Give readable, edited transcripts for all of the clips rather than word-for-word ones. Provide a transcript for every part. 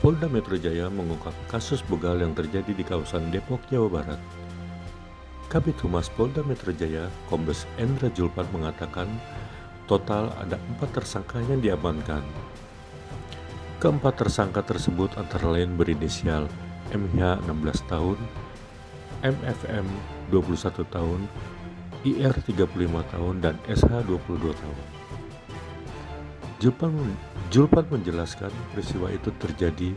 Polda Metro Jaya mengungkap kasus begal yang terjadi di kawasan Depok, Jawa Barat. Kabid Humas Polda Metro Jaya, Kombes Endra Julpan mengatakan total ada 4 tersangka yang diamankan. Keempat tersangka tersebut antara lain berinisial MH 16 tahun, MFM 21 tahun, IR 35 tahun, dan SH 22 tahun. Julpan menjelaskan peristiwa itu terjadi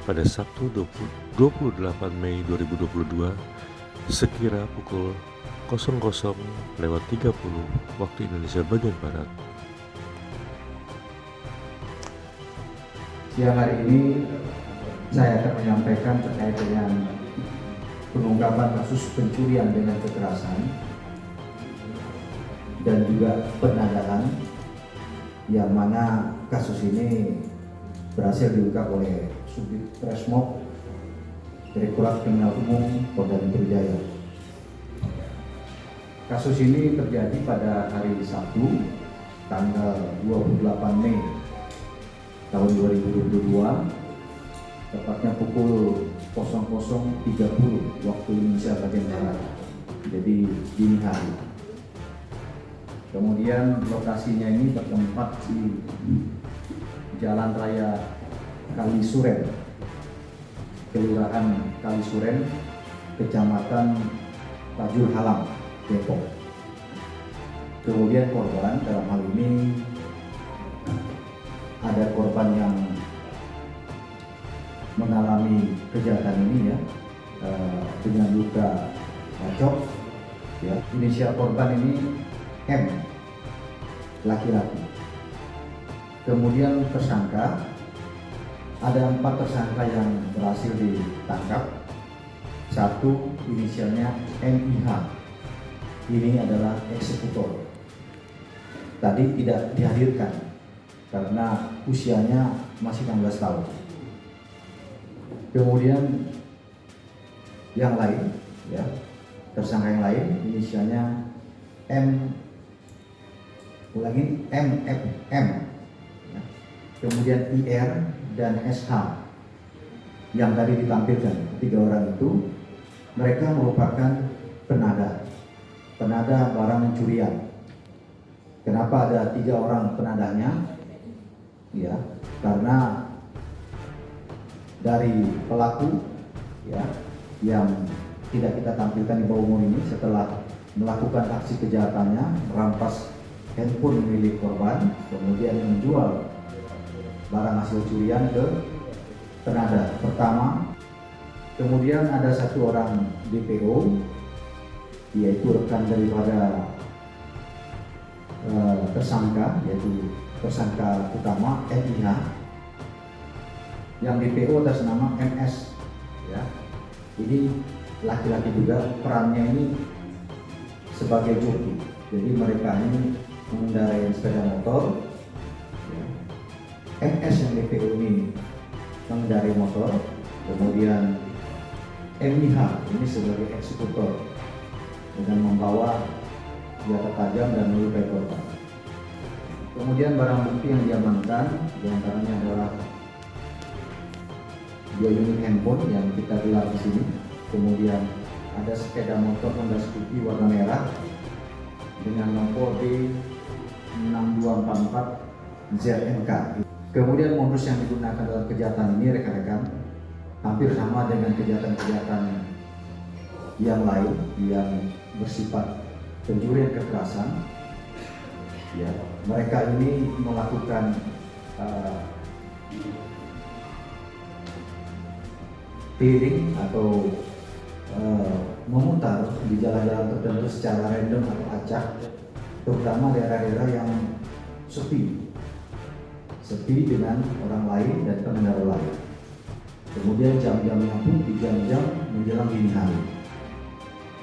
pada Sabtu 28 Mei 2022 sekira pukul 00.30 waktu Indonesia bagian Barat. Siang hari ini saya akan menyampaikan terkait dengan pengungkapan kasus pencurian dengan kekerasan dan juga penodaan, yang mana kasus ini berhasil diungkap oleh Subdit Resmob Direktorat Kriminal Umum Polda Metro Jaya. Kasus ini terjadi pada hari Sabtu tanggal 28 Mei tahun 2022, tepatnya pukul 00.30 waktu Indonesia bagian Barat, jadi dini hari. Kemudian lokasinya ini bertempat di Jalan Raya Kalisuren, Kelurahan Kalisuren, Kecamatan Tajur Halang, Depok. Kemudian korban dalam hal ini ada korban yang mengalami kejahatan ini dengan luka bacok. Inisial korban ini M, laki-laki. Kemudian tersangka, ada 4 tersangka yang berhasil ditangkap. Satu inisialnya MIH, ini adalah eksekutor. Tadi tidak dihadirkan karena usianya masih 16 tahun. Kemudian yang lain, tersangka yang lain inisialnya MFM, kemudian IR dan SH yang tadi ditampilkan. 3 orang itu mereka merupakan penada barang pencurian. Kenapa ada 3 orang penadanya? Karena dari pelaku yang tidak kita tampilkan di bawah umur ini, setelah melakukan aksi kejahatannya, merampas handphone milik korban, kemudian menjual barang hasil curian ke penada pertama. Kemudian ada 1 orang DPO, yaitu rekan daripada tersangka, yaitu tersangka utama MIH, yang DPO atas nama MS. Ini laki-laki juga, perannya ini sebagai joki. Jadi mereka ini mengendarai sepeda motor. MS yang DPO ini mengendarai motor, kemudian MIH ini sebagai eksekutor dengan membawa senjata tajam dan melukai korban. Kemudian barang bukti yang diamankan diantaranya adalah 2 unit handphone yang kita gelar di sini. Kemudian ada sepeda motor Honda Scoopy warna merah dengan nomor D6244 ZNK. Kemudian modus yang digunakan dalam kejahatan ini, rekan-rekan, hampir sama dengan kejahatan-kejahatan yang lain yang bersifat pencurian kekerasan. Mereka ini melakukan touring atau memutar di jalan-jalan tertentu secara random atau acak, terutama daerah-daerah yang sepi dengan orang lain dan pengendara lain. Kemudian jam-jamnya pun di jam-jam menjelang dini hari.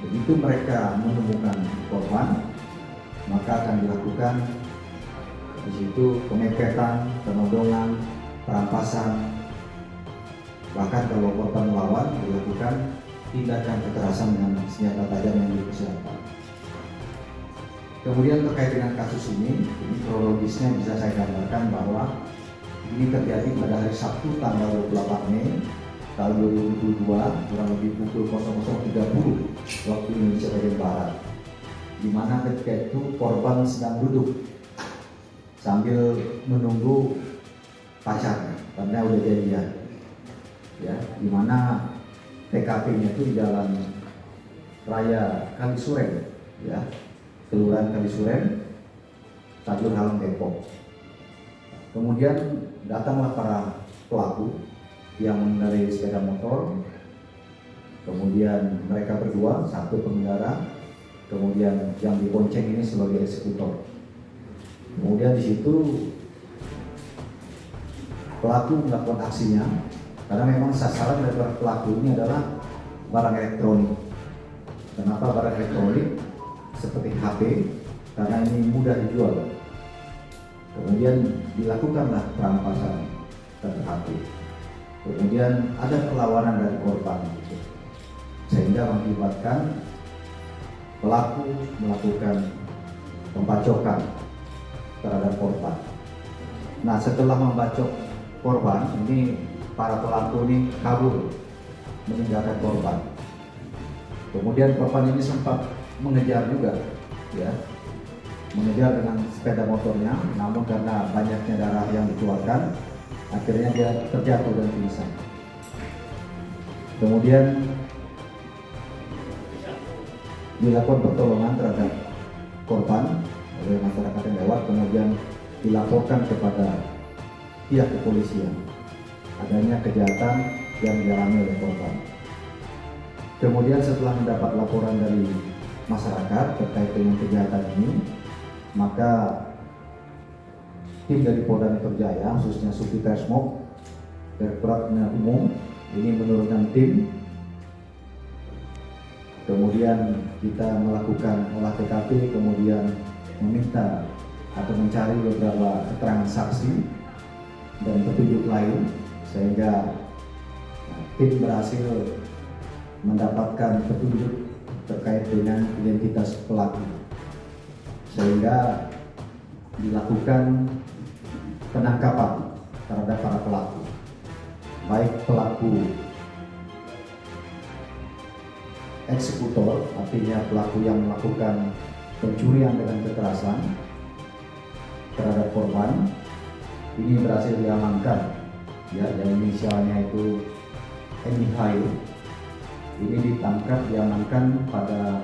Begitu mereka menemukan korban, maka akan dilakukan di situ pemepetan, penodongan, perampasan. Bahkan kalau korban melawan, dilakukan tindakan kekerasan dengan senjata tajam yang dipersiapkan. Kemudian terkait dengan kasus ini kronologisnya bisa saya gambarkan bahwa Ini terjadi pada hari Sabtu tanggal 28 Mei tahun 2022 kurang lebih pukul 00.30 waktu Indonesia bagian Barat, di mana ketika itu korban sedang duduk sambil menunggu pacarnya karena udah jadian, ya, di mana TKP-nya itu di Jalan Raya Kalisuren, ya, Kelurahan Kalisuren, Tajur Halang, Depok. Kemudian datanglah para pelaku yang mengendarai sepeda motor. Kemudian mereka berdua, satu pengendara, kemudian yang dibonceng ini sebagai eksekutor. Kemudian di situ pelaku melakukan aksinya karena memang sasaran dari para pelaku ini adalah barang elektronik. Kenapa barang elektronik? Seperti HP, karena ini mudah dijual. Kemudian dilakukanlah perampasan terhadap HP. Kemudian ada perlawanan dari korban, sehingga mengakibatkan pelaku melakukan pembacokan terhadap korban. Nah, setelah membacok korban, ini para pelaku ini kabur meninggalkan korban. Kemudian korban ini sempat mengejar juga, ya, mengejar dengan sepeda motornya, namun karena banyaknya darah yang dikeluarkan, akhirnya dia terjatuh dan pingsan. Kemudian dilakukan pertolongan terhadap korban oleh masyarakat yang lewat, kemudian dilaporkan kepada pihak kepolisian adanya kejahatan yang dialami oleh korban. Kemudian setelah mendapat laporan dari masyarakat terkait dengan kejahatan ini, maka tim dari Polda Metro Jaya, khususnya Subditresmob Direktorat Kriminal Umum, ini menurunkan tim. Kemudian kita melakukan olah TKP, kemudian meminta atau mencari beberapa keterangan saksi dan petunjuk lain, sehingga tim berhasil mendapatkan petunjuk terkait dengan identitas pelaku, sehingga dilakukan penangkapan terhadap para pelaku, baik pelaku eksekutor, artinya pelaku yang melakukan pencurian dengan kekerasan terhadap korban, ini berhasil diamankan, ya, yang inisialnya itu NIH. Ini ditangkap, diamankan pada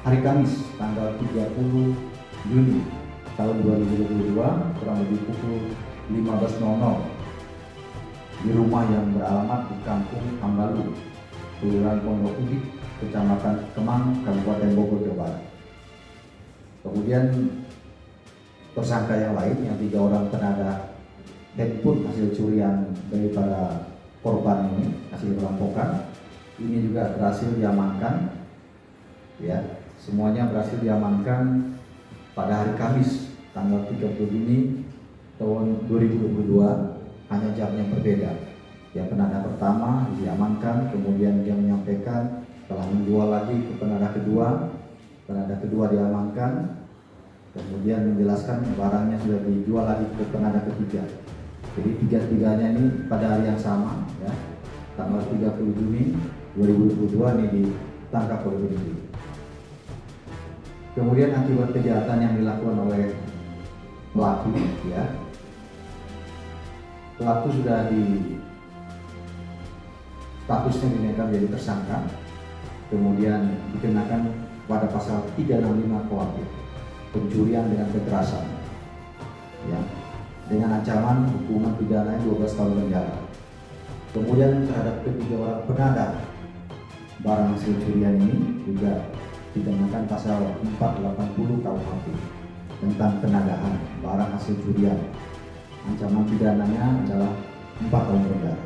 hari Kamis tanggal 30 Juni tahun 2022 kurang lebih pukul 15.00 di rumah yang beralamat di Kampung Hambalu, Kelurahan Pondok Udik, Kecamatan Kemang, Kabupaten Bogor, Jawa Barat. Kemudian tersangka yang lain, yang 3 orang penada handphone hasil curian dari para korban ini, hasil perampokan, ini juga berhasil diamankan, ya, semuanya berhasil diamankan pada hari Kamis tanggal 30 Juni tahun 2022, hanya jam yang berbeda. Yang penada pertama diamankan, kemudian dia menyampaikan telah menjual lagi ke penada kedua diamankan, kemudian menjelaskan barangnya sudah dijual lagi ke penada ketiga. Jadi tiga-tiganya ini pada hari yang sama, ya, tanggal 30 Juni 2022 ini ditangkap oleh penyidik. Kemudian akibat kejahatan yang dilakukan oleh pelaku, ya, pelaku sudah statusnya dinaikkan menjadi tersangka, kemudian dikenakan pada pasal 365 KUHP, pencurian dengan kekerasan, ya, dengan ancaman hukuman pidana 12 tahun penjara. Kemudian terhadap ketiga orang penada barang hasil curian ini juga dikenakan pasal 480 KUHP tentang penadahan barang hasil curian. Ancaman pidananya adalah 4 tahun penjara.